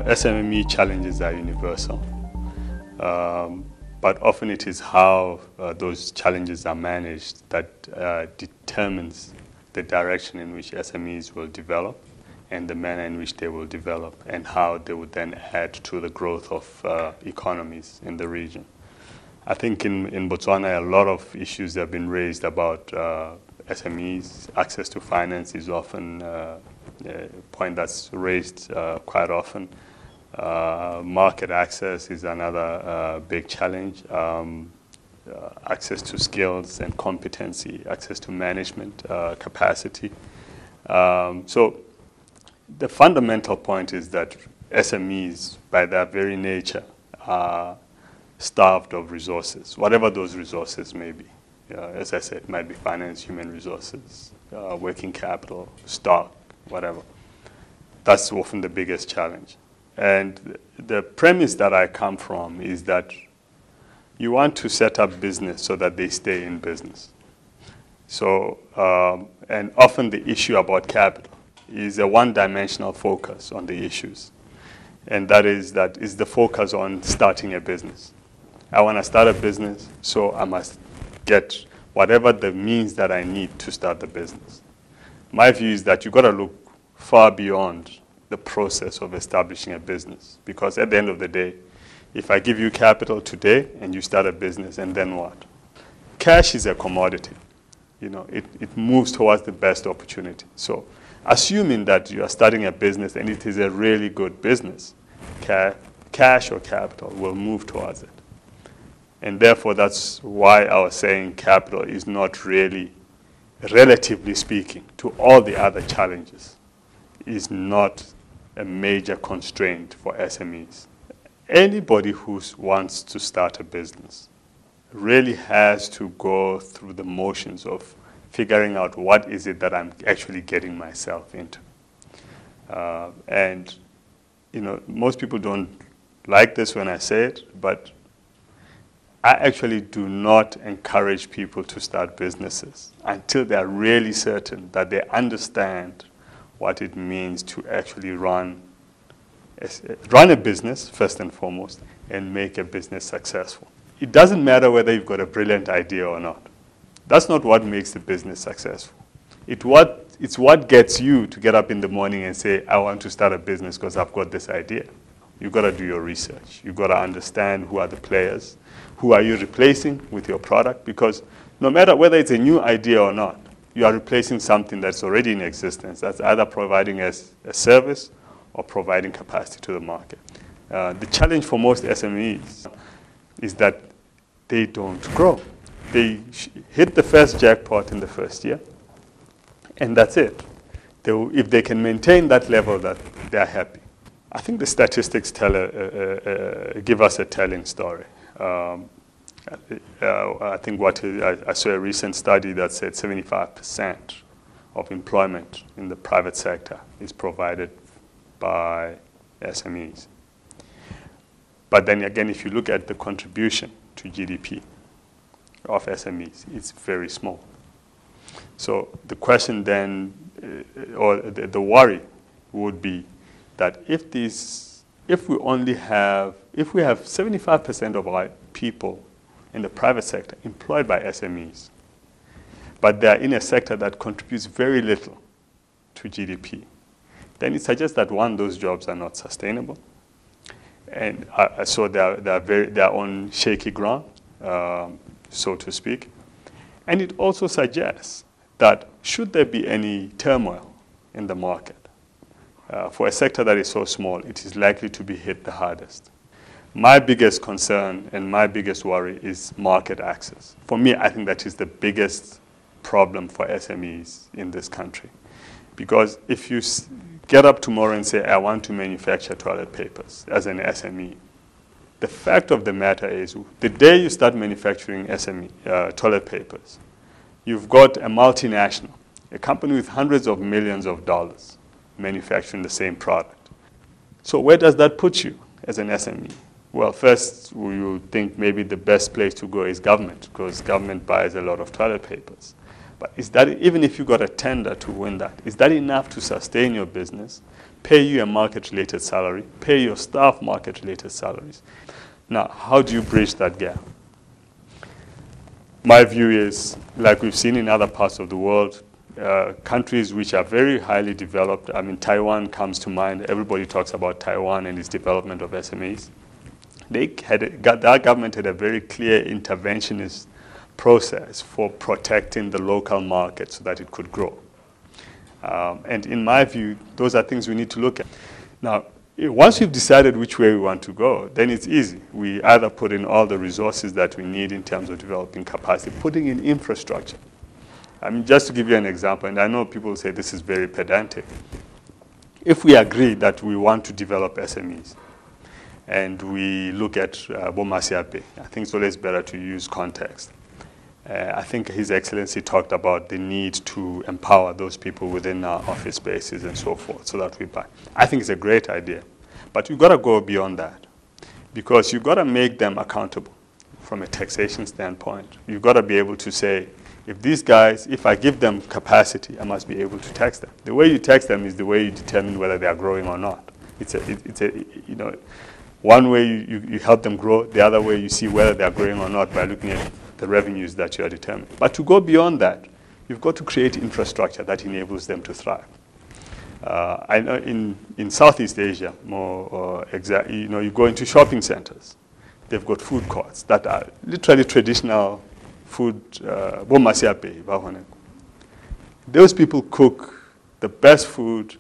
SMME challenges are universal, but often it is how those challenges are managed that determines the direction in which SMEs will develop and the manner in which they will develop and how they would then add to the growth of economies in the region. I think in Botswana, a lot of issues have been raised about SMEs. Access to finance is often a point that's raised quite often. Market access is another big challenge. Access to skills and competency, access to management capacity. So the fundamental point is that SMEs, by their very nature, are starved of resources, whatever those resources may be. As I said, it might be finance, human resources, working capital, stock, whatever. That's often the biggest challenge. And the premise that I come from is that you want to set up business so that they stay in business. So, and often the issue about capital is a one-dimensional focus on the issues. And that is the focus on starting a business. I want to start a business, so I must get whatever the means that I need to start the business. My view is that you've got to look far beyond the process of establishing a business. Because at the end of the day, if I give you capital today and you start a business, and then what? Cash is a commodity. You know, it moves towards the best opportunity. So assuming that you are starting a business and it is a really good business, cash or capital will move towards it. And therefore, that's why I was saying capital is not really, relatively speaking, to all the other challenges, is not a major constraint for SMEs. Anybody who wants to start a business really has to go through the motions of figuring out what is it that I'm actually getting myself into. And, you know, most people don't like this when I say it, but I actually do not encourage people to start businesses until they're really certain that they understand what it means to actually run a business, first and foremost, and make a business successful. It doesn't matter whether you've got a brilliant idea or not. That's not what makes the business successful. It's what gets you to get up in the morning and say, I want to start a business because I've got this idea. You've got to do your research. You've got to understand who are the players, who are you replacing with your product, because no matter whether it's a new idea or not, you are replacing something that's already in existence, that's either providing as a service or providing capacity to the market. The challenge for most SMEs is that they don't grow. They hit the first jackpot in the first year, and that's it. If they can maintain that level, that they're happy. I think the statistics give us a telling story. I think I saw a recent study that said 75% of employment in the private sector is provided by SMEs. But then again, if you look at the contribution to GDP of SMEs, it's very small. So the question then, or the worry would be that if we have 75% of our people in the private sector employed by SMEs, but they're in a sector that contributes very little to GDP, then it suggests that one, those jobs are not sustainable, and so they're on shaky ground, so to speak. And it also suggests that should there be any turmoil in the market, for a sector that is so small, it is likely to be hit the hardest. My biggest concern and my biggest worry is market access. For me, I think that is the biggest problem for SMEs in this country. Because if you get up tomorrow and say, I want to manufacture toilet papers as an SME, the fact of the matter is the day you start manufacturing toilet papers, you've got a multinational, a company with hundreds of millions of dollars manufacturing the same product. So where does that put you as an SME? Well, first, we would think maybe the best place to go is government, because government buys a lot of toilet papers. But is that, even if you got a tender to win that, is that enough to sustain your business, pay you a market-related salary, pay your staff market-related salaries. Now, how do you bridge that gap? My view is, like we've seen in other parts of the world, countries which are very highly developed. I mean, Taiwan comes to mind. Everybody talks about Taiwan and its development of SMEs. That government had a very clear interventionist process for protecting the local market so that it could grow. And in my view, those are things we need to look at. Now, once we've decided which way we want to go, then it's easy. We either put in all the resources that we need in terms of developing capacity, putting in infrastructure. I mean, just to give you an example, and I know people say this is very pedantic. If we agree that we want to develop SMEs, and we look at Bomasiape, I think it's always better to use context. I think His Excellency talked about the need to empower those people within our office spaces and so forth so that we buy. I think it's a great idea. But you've got to go beyond that because you've got to make them accountable from a taxation standpoint. You've got to be able to say, if these guys, if I give them capacity, I must be able to tax them. The way you tax them is the way you determine whether they are growing or not. You know, one way you help them grow, the other way you see whether they are growing or not by looking at the revenues that you are determining. But to go beyond that, you've got to create infrastructure that enables them to thrive. I know in Southeast Asia, you know, you go into shopping centers. They've got food courts that are literally traditional food, those people cook the best food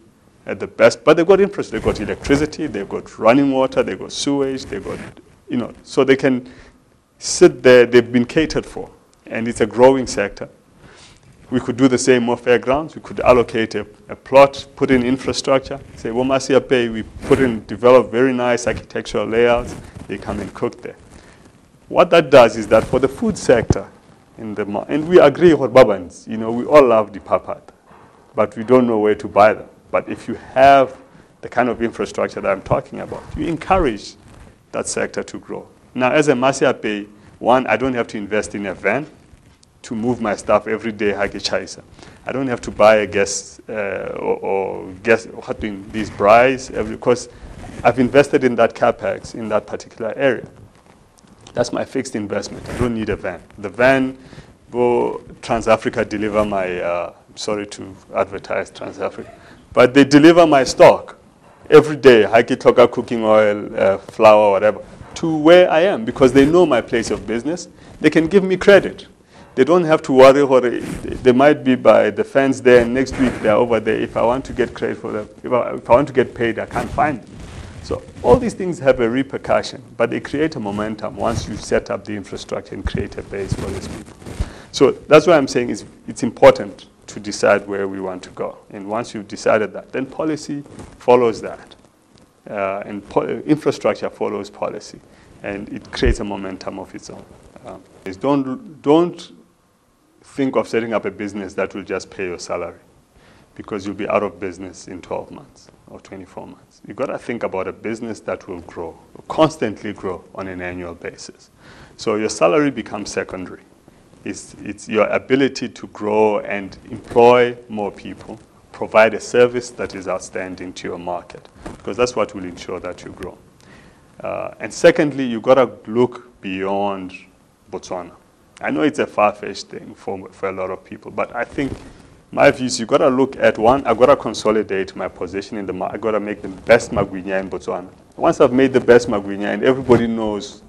at the best, but they've got infrastructure. They've got electricity, they've got running water, they've got sewage, they've got, you know, so they can sit there, they've been catered for, and it's a growing sector. We could do the same more fairgrounds. We could allocate a plot, put in infrastructure, say, Womasiape, we develop very nice architectural layouts, they come and cook there. What that does is that for the food sector, and we agree with Babans, you know, we all love the papat, but we don't know where to buy them. But if you have the kind of infrastructure that I'm talking about, you encourage that sector to grow. Now, as a Masiape, one, I don't have to invest in a van to move my stuff every day, I don't have to buy a gas these braais, because I've invested in that capex in that particular area. That's my fixed investment. I don't need a van. The van will Trans-Africa deliver my, sorry to advertise Trans-Africa, but they deliver my stock every day, Hakitoka cooking oil, flour, whatever, to where I am because they know my place of business. They can give me credit. They don't have to worry. They might be by the fence there, and next week they're over there. If I want to get credit for them, if I want to get paid, I can't find them. So all these things have a repercussion, but they create a momentum once you set up the infrastructure and create a base for these people. So that's why I'm saying it's important to decide where we want to go. And once you've decided that, then policy follows that. And infrastructure follows policy. And it creates a momentum of its own. Don't think of setting up a business that will just pay your salary, because you'll be out of business in 12 months or 24 months. You've got to think about a business that will grow, constantly grow on an annual basis. So your salary becomes secondary. It's your ability to grow and employ more people, provide a service that is outstanding to your market, because that's what will ensure that you grow. And secondly, you've got to look beyond Botswana. I know it's a far-fetched thing for a lot of people, but I think my view is you've got to look at one, I've got to consolidate my position in the market. I've got to make the best magwinya in Botswana. Once I've made the best magwinya and everybody knows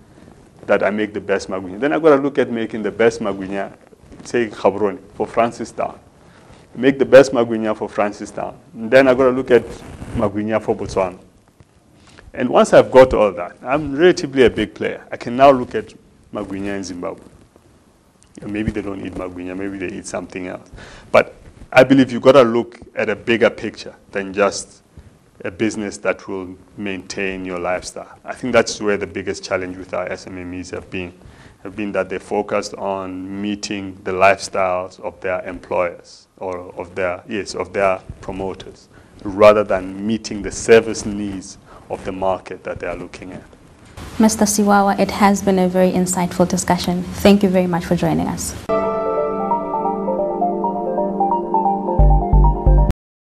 that I make the best magwinya, then I've got to look at making the best magwinya, say Gaborone, for Francistown. Make the best magwinya for Francistown. And then I've got to look at magwinya for Botswana. And once I've got all that, I'm relatively a big player. I can now look at magwinya in Zimbabwe. And maybe they don't eat magwinya, maybe they eat something else. But I believe you've got to look at a bigger picture than just a business that will maintain your lifestyle. I think that's where the biggest challenge with our SMMEs have been that they focused on meeting the lifestyles of their employers or of their promoters, rather than meeting the service needs of the market that they are looking at. Mr. Siwawa, it has been a very insightful discussion. Thank you very much for joining us.